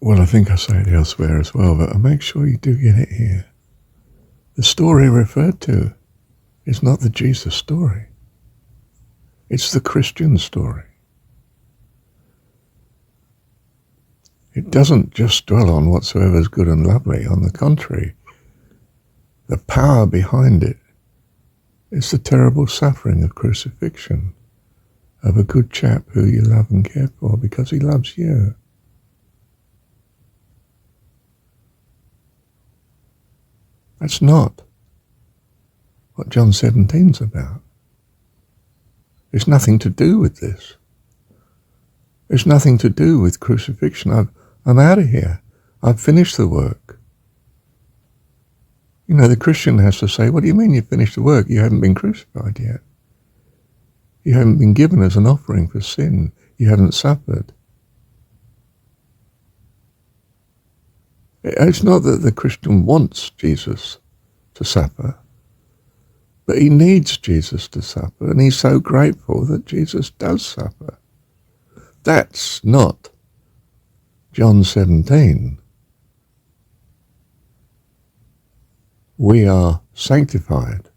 Well, I think I say it elsewhere as well, but make sure you do get it here. The story referred to is not the Jesus story. It's the Christian story. It doesn't just dwell on whatsoever is good and lovely. On the contrary, the power behind it is the terrible suffering of crucifixion, of a good chap who you love and care for because he loves you. That's not what John 17's about. There's nothing to do with this. There's nothing to do with crucifixion. I'm out of here. I've finished the work. You know, the Christian has to say, what do you mean you finished the work? You haven't been crucified yet. You haven't been given as an offering for sin. You haven't suffered. It's not that the Christian wants Jesus to suffer, but he needs Jesus to suffer, and he's so grateful that Jesus does suffer. That's not John 17. We are sanctified,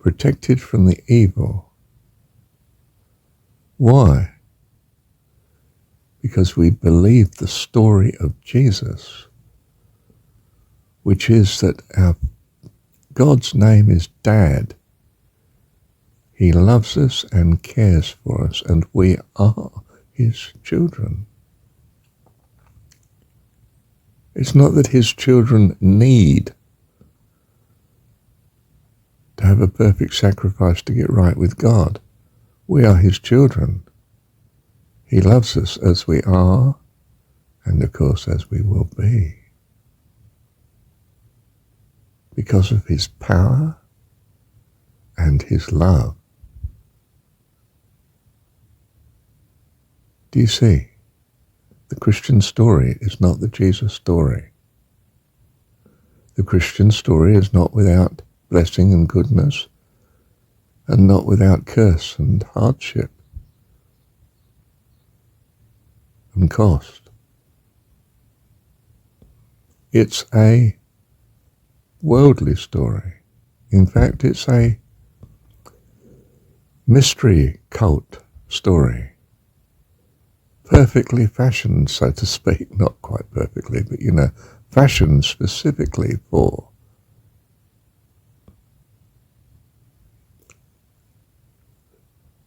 protected from the evil. Why? Because we believe the story of Jesus, which is that God's name is Dad. He loves us and cares for us, and we are his children. It's not that his children need to have a perfect sacrifice to get right with God. We are his children. He loves us as we are, and of course as we will be, because of his power and his love. Do you see? The Christian story is not the Jesus story. The Christian story is not without blessing and goodness, and not without curse and hardship and cost. It's a worldly story. In fact, it's a mystery cult story. Perfectly fashioned, so to speak, not quite perfectly, but fashioned specifically for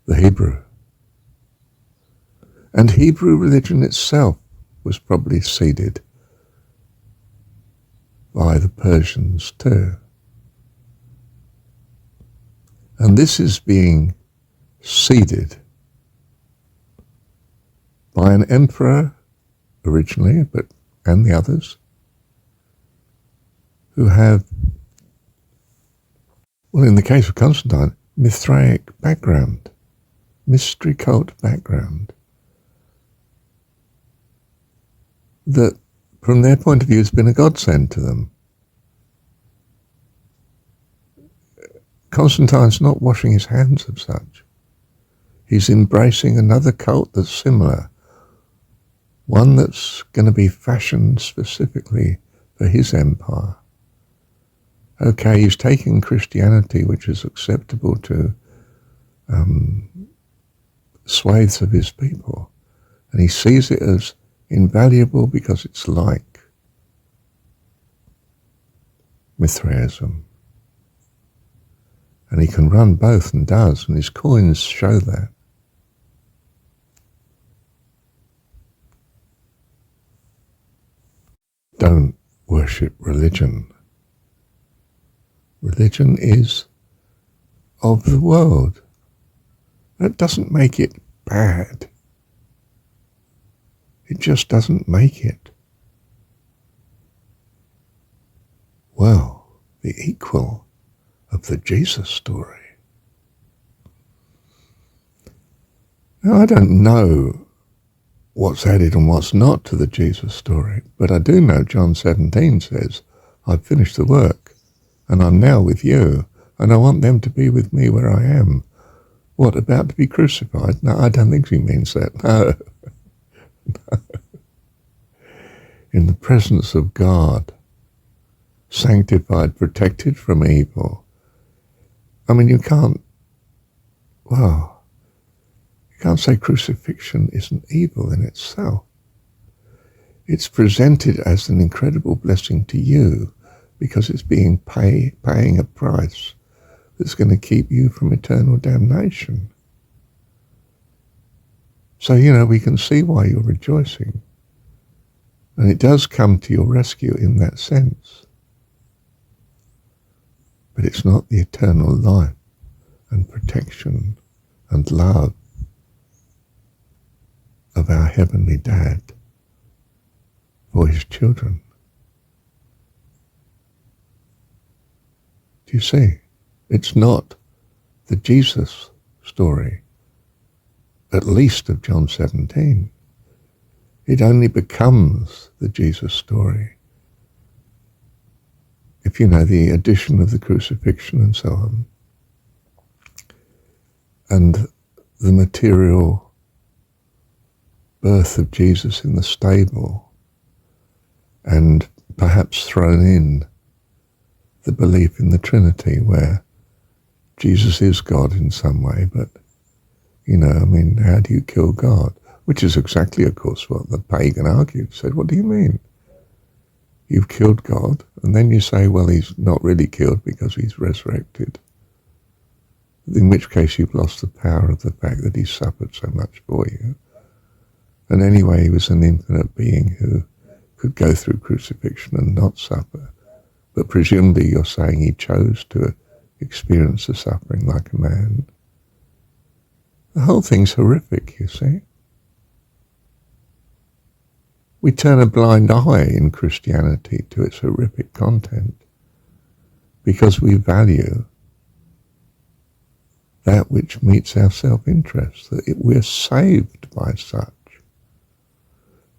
the Hebrew. And Hebrew religion itself was probably seeded by the Persians too. And this is being seeded by an emperor originally, and the others, who have, well, in the case of Constantine, Mithraic background, mystery cult background, that from their point of view has been a godsend to them. Constantine's not washing his hands of such. He's embracing another cult that's similar, one that's going to be fashioned specifically for his empire. Okay, he's taking Christianity, which is acceptable to swathes of his people, and he sees it as invaluable because it's like Mithraism. And he can run both, and does, and his coins show that. Don't worship religion. Religion is of the world. That doesn't make it bad. It just doesn't make it, well, the equal of the Jesus story. Now, I don't know what's added and what's not to the Jesus story, but I do know John 17 says, I've finished the work, and I'm now with you, and I want them to be with me where I am. What, about to be crucified? No, I don't think he means that. No. presence of God, sanctified, protected from evil. I mean, you can't say crucifixion isn't evil in itself. It's presented as an incredible blessing to you because it's paying a price that's going to keep you from eternal damnation. So, we can see why you're rejoicing. And it does come to your rescue in that sense. But it's not the eternal life and protection and love of our Heavenly Dad for his children. Do you see? It's not the Jesus story, at least of John 17. It only becomes the Jesus story if the addition of the crucifixion and so on, and the material birth of Jesus in the stable, and perhaps thrown in the belief in the Trinity, where Jesus is God in some way, but, how do you kill God? Which is exactly, of course, what the pagan argued. Said, what do you mean? You've killed God, and then you say, well, he's not really killed because he's resurrected. In which case you've lost the power of the fact that he suffered so much for you. And anyway, he was an infinite being who could go through crucifixion and not suffer. But presumably you're saying he chose to experience the suffering like a man. The whole thing's horrific, you see. We turn a blind eye in Christianity to its horrific content because we value that which meets our self-interest, that we're saved by such.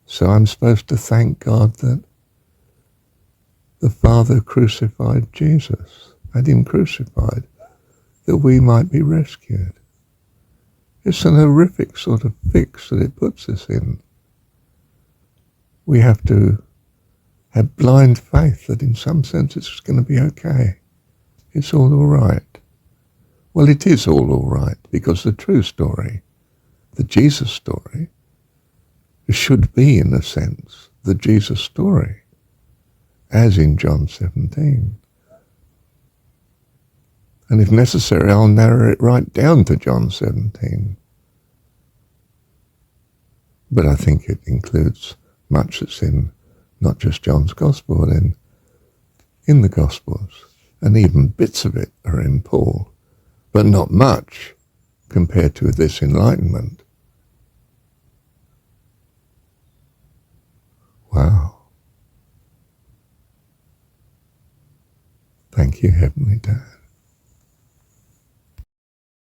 So I'm supposed to thank God that the Father crucified Jesus, had him crucified, that we might be rescued. It's an horrific sort of fix that it puts us in. We have to have blind faith that in some sense it's going to be okay. It's all right. Well, it is all right, because the true story, the Jesus story, should be, in a sense, the Jesus story, as in John 17. And if necessary, I'll narrow it right down to John 17. But I think it includes much that's in not just John's Gospel, but in the Gospels. And even bits of it are in Paul, but not much compared to this enlightenment. Wow. Thank you, Heavenly Dad.